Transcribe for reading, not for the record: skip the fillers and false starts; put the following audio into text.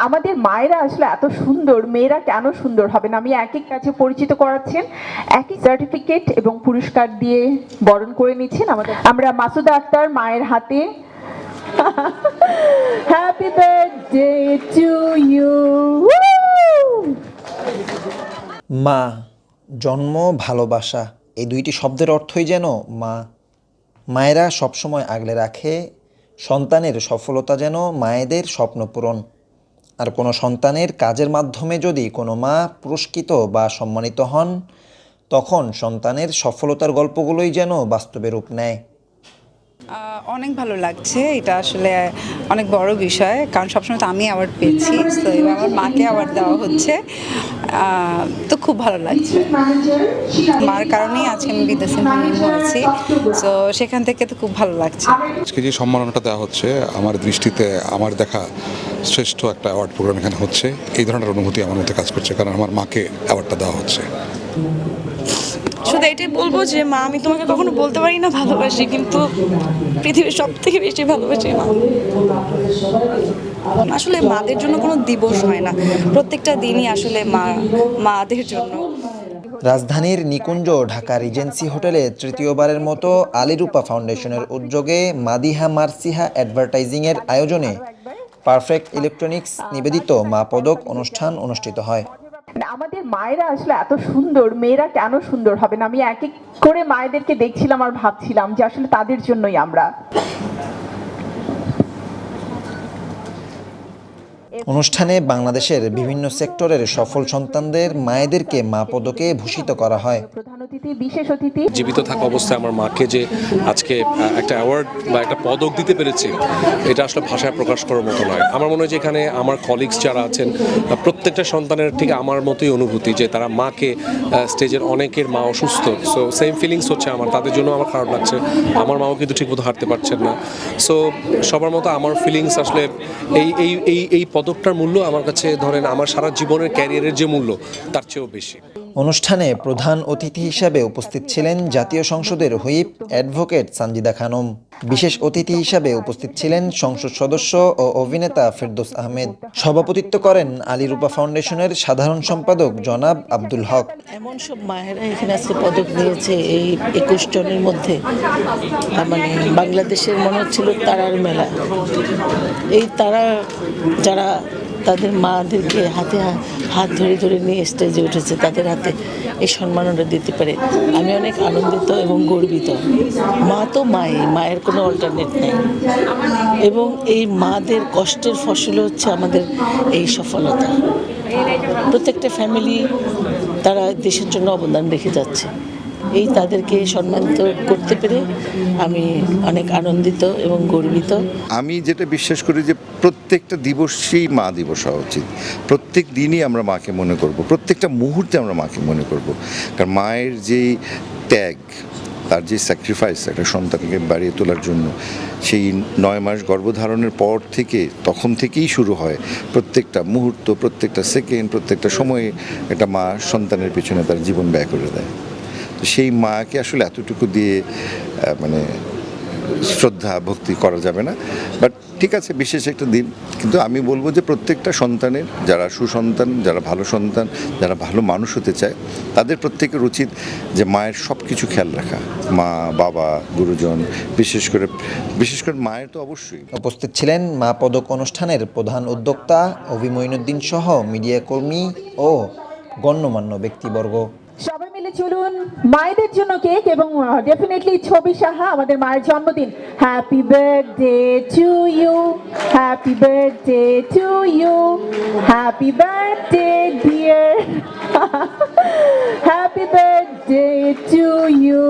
আমাদের মায়েরা আসলে এত সুন্দর, মেয়েরা কেন সুন্দর হবে না? আমি এক এক কাছে পরিচিত করাচ্ছেন, একই সার্টিফিকেট এবং পুরস্কার দিয়ে বরণ করে নিচ্ছেন আমরা মাসুদা আক্তার মায়ের হাতে। Happy birthday to you. মা, জন্ম, ভালোবাসা এই দুইটি শব্দের অর্থই যেন মা। মায়েরা সবসময় আগলে রাখে সন্তানের সফলতা যেন মায়েদের স্বপ্ন পূরণ। আর কোনো সন্তানের কাজের মাধ্যমে যদি কোনো মা পুরস্কৃত বা সম্মানিত হন, তখন সন্তানের সফলতার গল্পগুলোই যেন বাস্তবে রূপ নেয়। অনেক ভালো লাগছে, এটা আসলে অনেক বড় বিষয়, কারণ সবসময় তো আমি অ্যাওয়ার্ড পেয়েছি, তো এবার আমার মাকে অ্যাওয়ার্ড দেওয়া হচ্ছে, তো খুব ভালো লাগছে। মার কারণেই আজকে আমি বিদেশে হয়েছি, তো সেখান থেকে তো খুব ভালো লাগছে। আজকে যে সম্মাননাটা দেওয়া হচ্ছে, আমার দৃষ্টিতে আমার দেখা শ্রেষ্ঠ একটা অ্যাওয়ার্ড প্রোগ্রাম এখানে হচ্ছে। এই ধরনের অনুভূতি আমার মধ্যে কাজ করছে, কারণ আমার মাকে অ্যাওয়ার্ডটা দেওয়া হচ্ছে। শুধু এটাই বলবো যে মা, আমি তোমাকে কখনো বলতে পারি না ভালোবাসি, কিন্তু পৃথিবীর সব থেকে বেশি ভালোবাসি মা। আসলে মাদের জন্য কোনো দিবস হয় না, প্রত্যেকটা দিনই আসলে মাদের জন্য। রাজধানীর নিকুঞ্জ ঢাকা রিজেন্সি হোটেলে তৃতীয়বারের মতো আলিরূপা ফাউন্ডেশনের উদ্যোগে মাদিহা মার্সিহা অ্যাডভার্টাইজিংয়ের আয়োজনে পারফেক্ট ইলেকট্রনিক্স নিবেদিত মা পদক অনুষ্ঠান অনুষ্ঠিত হয়। আমাদের মায়েরা আসলে এত সুন্দর, মেয়েরা কেন সুন্দর হবে না? আমি এক এক করে মায়েদেরকে দেখছিলাম আর ভাবছিলাম যে আসলে তাদের জন্যই আমরা। অনুষ্ঠানে বাংলাদেশের বিভিন্ন সেক্টরের সফল সন্তানদের মায়েদেরকে মা পদকে ভূষিত করা হয়। প্রধান অতিথি, বিশেষ অতিথি। জীবিত থাকা অবস্থায় আমার মাকে যে আজকে একটা অ্যাওয়ার্ড বা একটা পদক দিতে পেরেছি, এটা আসলে ভাষায় প্রকাশ করার মতো নয়। আমার মনে হয় যে এখানে আমার কলিগস যারা আছেন, প্রত্যেকটা সন্তানের ঠিক আমার মতোই অনুভূতি যে তারা মাকে, স্টেজের অনেকের মা অসুস্থ, সো সেম ফিলিংস হচ্ছে আমার, তাদের জন্য আমার খারাপ লাগছে। আমার মাও কিন্তু ঠিকমতো হাঁটতে পারছেন না, সো সবার মতো আমার ফিলিংস আসলে এই পদকটার মূল্য আমার কাছে, ধরেন আমার সারা জীবনের ক্যারিয়ারের যে মূল্য, তার চেয়েও বেশি। অনুষ্ঠানে প্রধান অতিথি হিসাবে উপস্থিত ছিলেন জাতীয় সংসদের হুইপ অ্যাডভোকেট সানজিদা খানম। বিশেষ অতিথি হিসাবে উপস্থিত ছিলেন সংসদ সদস্য ও অভিনেতা ফেরদৌস আহমেদ। সভাপতিত্ব করেন আলিরূপা ফাউন্ডেশনের সাধারণ সম্পাদক জনাব আব্দুল হক। এমন সব মায়েরা এখানে আজকে পদক নিয়েছে এই 21 জনের মধ্যে, মানে বাংলাদেশের মনে হচ্ছিল তারার মেলা। এই তারা যারা তাদের মাদেরকে হাতে হাত ধরে ধরে নিয়ে স্টেজে উঠেছে, তাদের হাতে এই সম্মাননা দিতে পারে আমি অনেক আনন্দিত এবং গর্বিত। মা তো মায়ের কোনো অল্টারনেট নেই, এবং এই মাদের কষ্টের ফসল হচ্ছে আমাদের এই সফলতা। প্রত্যেকটা ফ্যামিলি তারা দেশের জন্য অবদান রেখে যাচ্ছে, এই তাদেরকে সম্মানিত করতে পেরে আমি অনেক আনন্দিত এবং গর্বিত। আমি যেটা বিশ্বাস করি যে প্রত্যেকটা দিবসই মা দিবস হওয়া উচিত। প্রত্যেক দিনই আমরা মাকে মনে করব, প্রত্যেকটা মুহূর্তে আমরা মাকে মনে করব, কারণ মায়ের যেই ত্যাগ, তার যে স্যাক্রিফাইস একটা সন্তানকে বাড়িয়ে তোলার জন্য, সেই 9 মাস গর্ভধারণের পর থেকে তখন থেকেই শুরু হয় প্রত্যেকটা মুহূর্ত, প্রত্যেকটা সেকেন্ড, প্রত্যেকটা সময়ে একটা মা সন্তানের পেছনে তার জীবন ব্যয় করে দেয়। তো সেই মাকে আসলে এতটুকু দিয়ে মানে শ্রদ্ধা ভক্তি করা যাবে না। বাট ঠিক আছে, বিশেষ একটা দিন, কিন্তু আমি বলবো যে প্রত্যেকটা সন্তানের, যারা সুসন্তান, যারা ভালো সন্তান, যারা ভালো মানুষ হতে চায়, তাদের প্রত্যেকের উচিত যে মায়ের সব কিছু খেয়াল রাখা। মা, বাবা, গুরুজন, বিশেষ করে মায়ের তো অবশ্যই। উপস্থিত ছিলেন মা পদক অনুষ্ঠানের প্রধান উদ্যোক্তা অভি মঈনুদ্দিন সহ মিডিয়া কর্মী ও গণ্যমান্য ব্যক্তিবর্গ। সবাই মিলে চলুন মায়েদের জন্য কেক, এবং ডেফিনেটলি ছবি সাহা, আমাদের মায়ের জন্মদিন। Happy birthday to you, happy birthday to you, happy birthday dear, happy birthday to you.